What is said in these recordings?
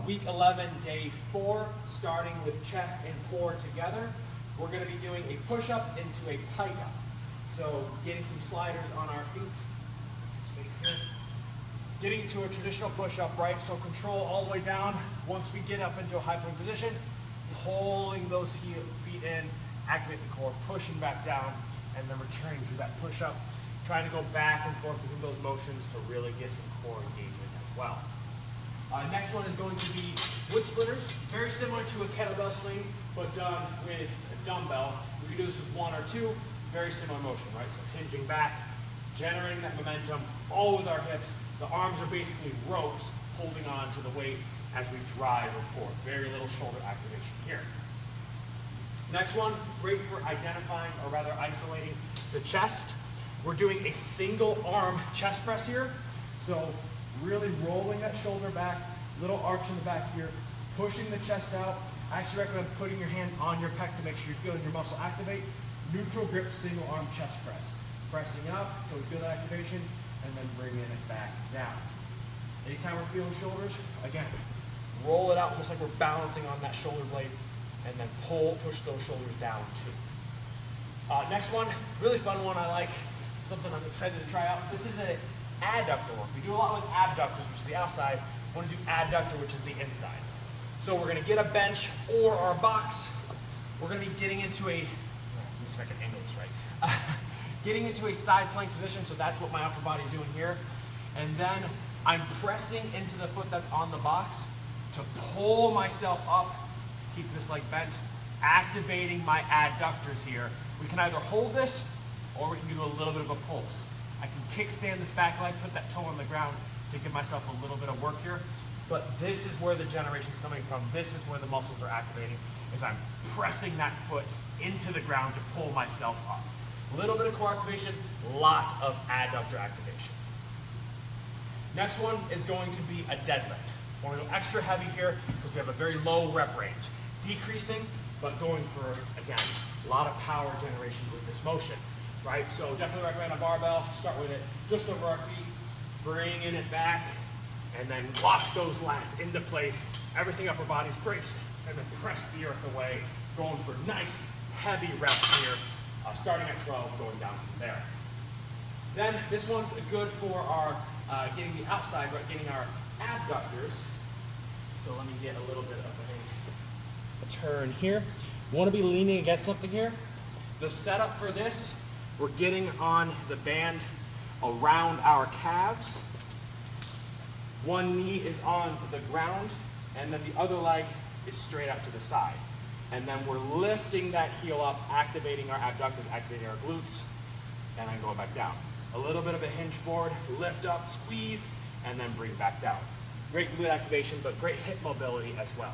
Week 11, day 4, starting with chest and core together. We're going to be doing a push-up into a pike-up. So getting some sliders on our feet, space here. Getting to a traditional push-up, right? So control all the way down. Once we get up into a high plank position, pulling those feet in, activate the core, pushing back down, and then returning to that push-up. Trying to go back and forth between those motions to really get some core engagement as well. Next one is going to be wood splitters. Very similar to a kettlebell swing, but done with a dumbbell. We can do this with 1 or 2. Very similar motion, right? So hinging back, generating that momentum, all with our hips. The arms are basically ropes holding on to the weight as we drive them forward. Very little shoulder activation here. Next one, great for identifying, or rather isolating the chest. We're doing a single arm chest press here. So really rolling that shoulder back, little arch in the back here, pushing the chest out. I actually recommend putting your hand on your pec to make sure you're feeling your muscle activate. Neutral grip, single arm chest press. Pressing up until we feel that activation, and then bringing it back down. Anytime we're feeling shoulders, again, roll it out almost like we're balancing on that shoulder blade, and then push those shoulders down too. Next one, really fun one I like, something I'm excited to try out. This is an adductor work. We do a lot with abductors, which is the outside. We want to do adductor, which is the inside. So we're going to get a bench or our box. We're going to be getting into a, let me see if I can angle this right. Getting into a side plank position, so that's what my upper body's doing here. And then I'm pressing into the foot that's on the box to pull myself up, keep this leg bent, activating my adductors here. We can either hold this, or we can do a little bit of a pulse. I can kickstand this back leg, put that toe on the ground to give myself a little bit of work here. But this is where the generation's coming from. This is where the muscles are activating, is I'm pressing that foot into the ground to pull myself up. A little bit of core activation, lot of adductor activation. Next one is going to be a deadlift. We're going to go extra heavy here because we have a very low rep range. Decreasing, but going for, again, a lot of power generation with this motion, right? So definitely recommend a barbell. Start with it just over our feet, bringing it back, and then lock those lats into place. Everything upper body's braced, and then press the earth away, going for nice, heavy reps here. Starting at 12, going down from there. Then this one's good for our getting the outside, right? Getting our abductors. So let me get a little bit of a turn here. Want to be leaning against something here. The setup for this, we're getting on the band around our calves. One knee is on the ground, and then the other leg is straight out to the side. And then we're lifting that heel up, activating our abductors, activating our glutes, and then going back down. A little bit of a hinge forward, lift up, squeeze, and then bring back down. Great glute activation, but great hip mobility as well.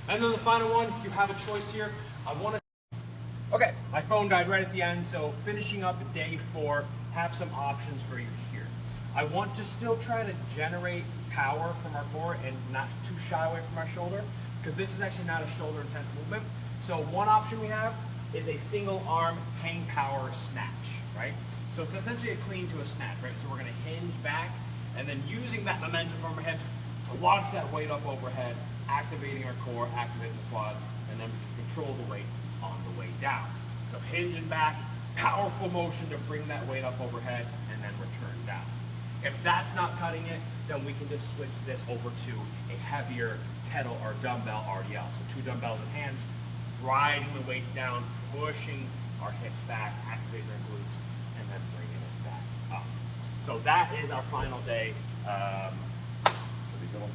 And then the final one, you have a choice here. Okay, my phone died right at the end, so finishing up day 4, have some options for you here. I want to still try to generate power from our core and not too shy away from our shoulder, because this is actually not a shoulder intense movement. So one option we have is a single arm hang power snatch, right? So it's essentially a clean to a snatch, right? So we're gonna hinge back and then using that momentum from our hips to launch that weight up overhead, activating our core, activating the quads, and then we can control the weight on the way down. So hinging back, powerful motion to bring that weight up overhead and then return down. If that's not cutting it, then we can just switch this over to a heavier kettle or dumbbell RDL. So 2 dumbbells in hand, riding the weights down, pushing our hips back, activating our glutes, and then bringing it back up. So that is our final day. Should we go?